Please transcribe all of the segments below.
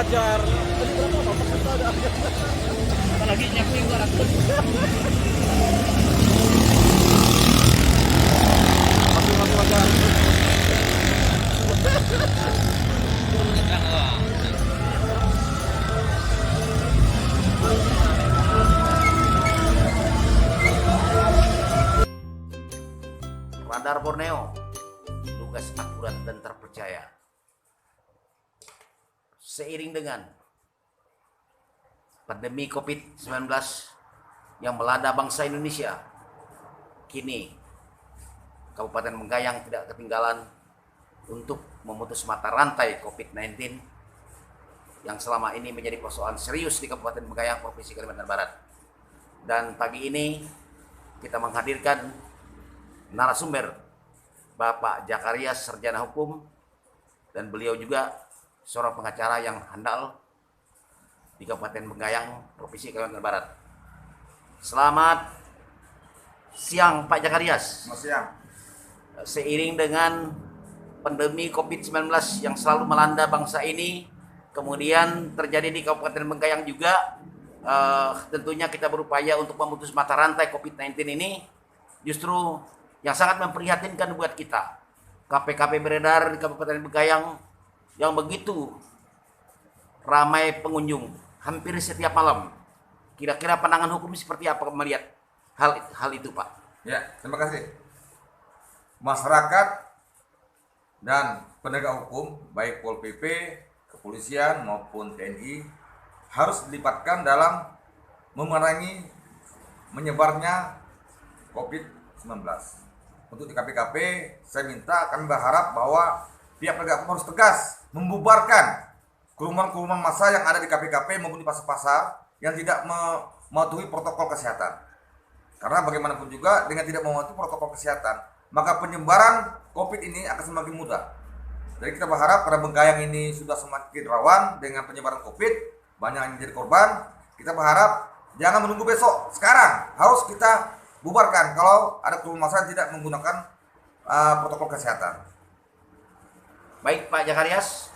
wajar. Tadi berapa Pak persentase? Apalagi nyakuin gua ratus. Masih wajar. Radar Borneo, tugas akurat dan terpercaya. Seiring dengan pandemi COVID-19 yang melanda bangsa Indonesia, kini Kabupaten Bengkayang tidak ketinggalan untuk memutus mata rantai COVID-19 yang selama ini menjadi persoalan serius di Kabupaten Bengkayang, Provinsi Kalimantan Barat. Dan pagi ini kita menghadirkan narasumber Bapak Jakarias, sarjana hukum, dan beliau juga seorang pengacara yang handal di Kabupaten Bengkayang, Provinsi Kalimantan Barat. Selamat siang Pak Jakarias. Selamat siang. Seiring dengan pandemi COVID-19 yang selalu melanda bangsa ini, kemudian terjadi di Kabupaten Bengkayang juga, tentunya kita berupaya untuk memutus mata rantai COVID-19 ini. Justru yang sangat memprihatinkan buat kita, KP-KP beredar di Kabupaten Bengkayang yang begitu ramai pengunjung hampir setiap malam. Kira-kira pandangan hukum seperti apa melihat hal itu, Pak? Ya, terima kasih. Masyarakat dan penegak hukum, baik Pol PP, kepolisian maupun TNI, harus dilibatkan dalam memerangi menyebarnya COVID-19. Untuk di KPKP, saya minta, kami berharap bahwa pihak penegak hukum harus tegas membubarkan kerumunan-kerumunan massa yang ada di KPKP maupun di pasar-pasar yang tidak mematuhi protokol kesehatan. Karena bagaimanapun juga dengan tidak mematuhi protokol kesehatan, maka penyebaran COVID ini akan semakin mudah. Jadi kita berharap karena Bengkayang ini sudah semakin rawan dengan penyebaran COVID, banyak yang menjadi korban. Kita berharap jangan menunggu besok, sekarang harus kita bubarkan kalau ada kerumunan massa yang tidak menggunakan protokol kesehatan. Baik Pak Jakarias,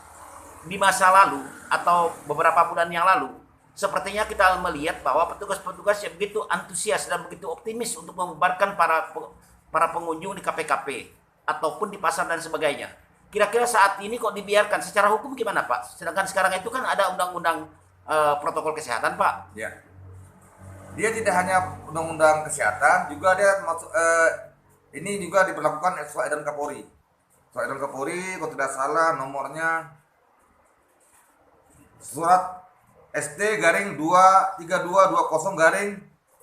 di masa lalu atau beberapa bulan yang lalu, sepertinya kita melihat bahwa petugas-petugas yang begitu antusias dan begitu optimis untuk membubarkan para pengunjung di KPKP ataupun di pasar dan sebagainya. Kira-kira saat ini kok dibiarkan? Secara hukum gimana Pak? Sedangkan sekarang itu kan ada undang-undang protokol kesehatan, Pak. Ya, dia tidak hanya undang-undang kesehatan, juga dia ini juga diberlakukan sesuai edaran Kapolri. Sesuai edaran Kapolri, kalau tidak salah nomornya surat ST-2220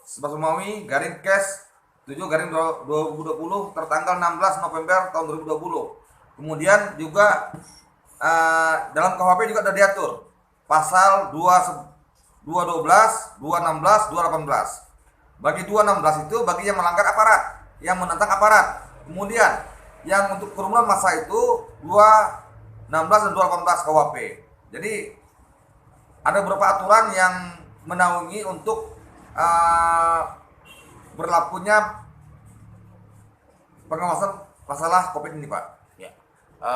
Sebasumawi Kes 7/2020 tertanggal 16 November tahun 2020. Kemudian juga dalam KUHP juga ada diatur pasal 212, 216, 218. Bagi 216 itu bagi yang melanggar aparat, yang menentang aparat. Kemudian yang untuk kerumunan massa itu 216 dan 218 KUHP. Jadi ada beberapa aturan yang menaungi untuk berlakunya pengawasan masalah COVID ini, Pak. Ya.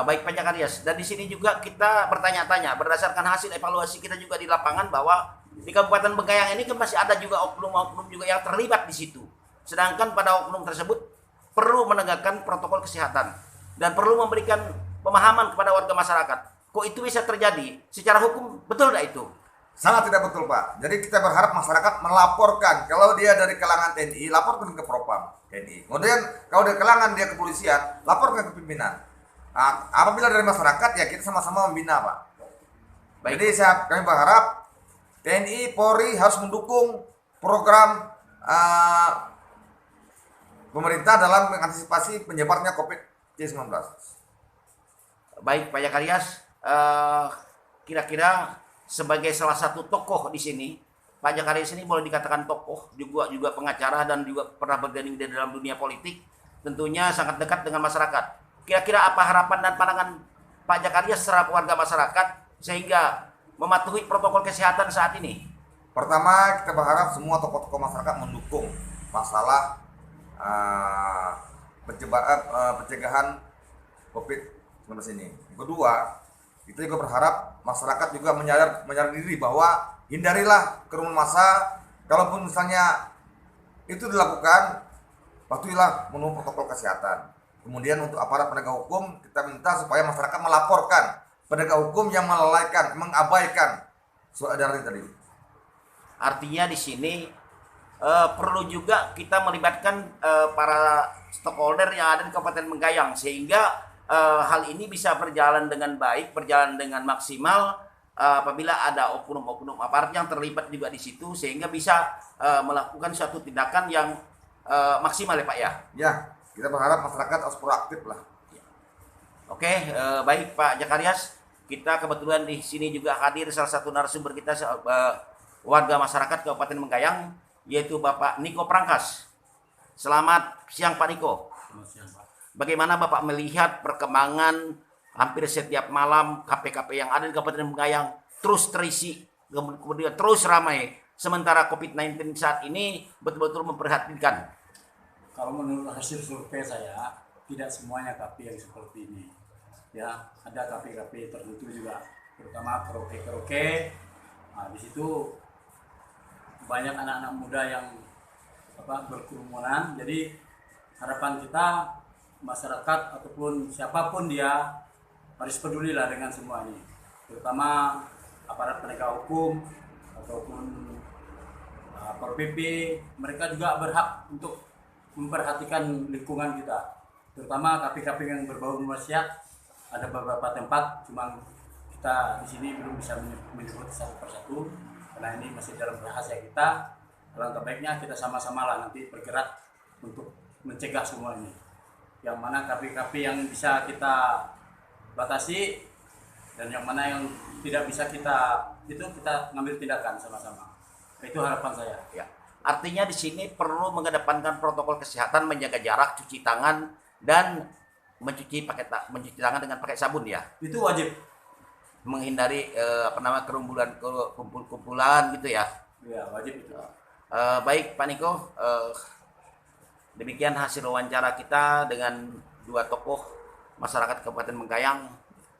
Baik Pak Jakarias, dan di sini juga kita bertanya-tanya berdasarkan hasil evaluasi kita juga di lapangan bahwa di Kabupaten Bengkayang ini kan masih ada juga oknum-oknum juga yang terlibat di situ. Sedangkan pada oknum tersebut perlu menegakkan protokol kesehatan dan perlu memberikan pemahaman kepada warga masyarakat. Kok itu bisa terjadi? Secara hukum betul tidak itu? Sangat tidak betul, Pak. Jadi kita berharap masyarakat melaporkan. Kalau dia dari kalangan TNI, laporkan ke Propam TNI. Kemudian kalau dari kalangan dia kepolisian, laporkan ke pimpinan. Nah, apabila dari masyarakat, ya kita sama-sama membina, Pak. Baik. Jadi kami berharap TNI, Polri harus mendukung program pemerintah dalam mengantisipasi penyebarnya COVID-19. Baik Pak Jakarias, kira-kira sebagai salah satu tokoh di sini, Pak Jakarias ini boleh dikatakan tokoh, juga pengacara dan juga pernah berganding di dalam dunia politik, tentunya sangat dekat dengan masyarakat. Kira-kira apa harapan dan pandangan Pak Jakarias secara warga masyarakat sehingga mematuhi protokol kesehatan saat ini? Pertama, kita berharap semua tokoh-tokoh masyarakat mendukung masalah pencegahan COVID-19 ini. Kedua, Kita juga berharap masyarakat juga menyadar diri bahwa hindarilah kerumunan massa. Kalaupun misalnya itu dilakukan, patuhilah menurut protokol kesehatan. Kemudian untuk aparat penegak hukum, kita minta supaya masyarakat melaporkan penegak hukum yang melalaikan, mengabaikan surat edaran tadi. Artinya di sini perlu juga kita melibatkan para stakeholder yang ada di Kabupaten Menggayang, sehingga hal ini bisa berjalan dengan baik, berjalan dengan maksimal apabila ada oknum-oknum aparat yang terlibat juga di situ, sehingga bisa melakukan suatu tindakan yang maksimal ya Pak ya. Ya, kita berharap masyarakat harus proaktif lah. Oke, baik Pak Jakarias, kita kebetulan di sini juga hadir salah satu narasumber kita, warga masyarakat Kabupaten Menggayang, yaitu Bapak Niko Prangkas. Selamat siang Pak Niko. Selamat siang, Pak. Bagaimana Bapak melihat perkembangan hampir setiap malam KP-KP yang ada di Kabupaten Menggayang terus terisi, kemudian terus ramai, sementara COVID-19 saat ini betul-betul memprihatinkan? Kalau menurut hasil survei saya, tidak semuanya KP yang seperti ini. Ya, ada KP-KP tertentu juga, terutama karaoke. Nah, di situ banyak anak-anak muda yang berkerumunan. Jadi harapan kita masyarakat ataupun siapapun dia harus pedulilah dengan semua ini, terutama aparat penegak hukum ataupun Pol PP. Mereka juga berhak untuk memperhatikan lingkungan kita, terutama KP-KP yang berbau maksiat. Ada beberapa tempat, cuma kita di sini belum bisa menyebut satu persatu karena ini masih dalam rahasia kita. Alangkah baiknya kita sama-sama lah nanti bergerak untuk mencegah semua ini. Yang mana KP-KP yang bisa kita batasi dan yang mana yang tidak bisa kita ngambil tindakan sama-sama. Itu harapan saya. Ya. Artinya di sini perlu mengedepankan protokol kesehatan, menjaga jarak, cuci tangan, dan mencuci tangan dengan pakai sabun ya. Itu wajib. Menghindari kumpulan gitu ya. Iya, wajib itu. Baik Pak Niko, demikian hasil wawancara kita dengan dua tokoh masyarakat Kabupaten Menggayang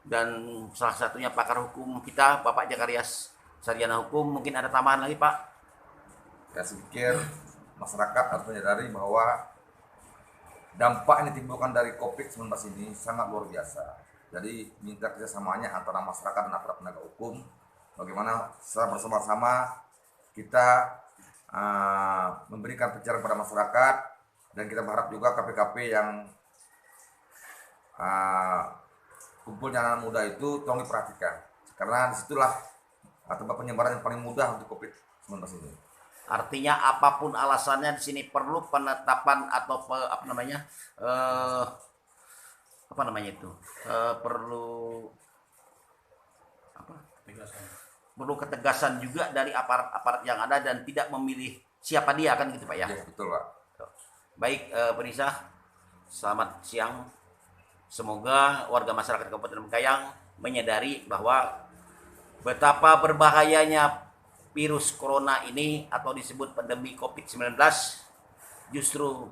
dan salah satunya pakar hukum kita, Bapak Jakarias Sarjana Hukum. Mungkin ada tambahan lagi Pak? Saya pikir masyarakat harus menyadari bahwa dampak yang ditimbulkan dari COVID-19 ini sangat luar biasa. Jadi minta kerjasamanya antara masyarakat dan aparat penegak hukum, bagaimana secara bersama-sama kita memberikan pencerahan kepada masyarakat, dan kita berharap juga KP-KP yang kumpulnya anak muda itu tolong diperhatikan, karena disitulah tempat penyebaran yang paling mudah untuk COVID-19 ini. Artinya apapun alasannya di sini perlu penetapan atau perlu ketegasan juga dari aparat-aparat yang ada dan tidak memilih siapa dia, kan gitu Pak ya? Ya, betul Pak. Baik pemirsa, selamat siang. Semoga warga masyarakat Kabupaten Menggayang menyadari bahwa betapa berbahayanya virus corona ini atau disebut pandemi COVID-19. Justru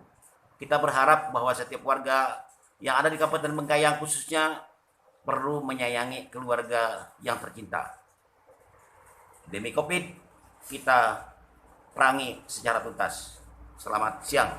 kita berharap bahwa setiap warga yang ada di Kabupaten Menggayang khususnya perlu menyayangi keluarga yang tercinta. Demi COVID, kita perangi secara tuntas. Selamat siang.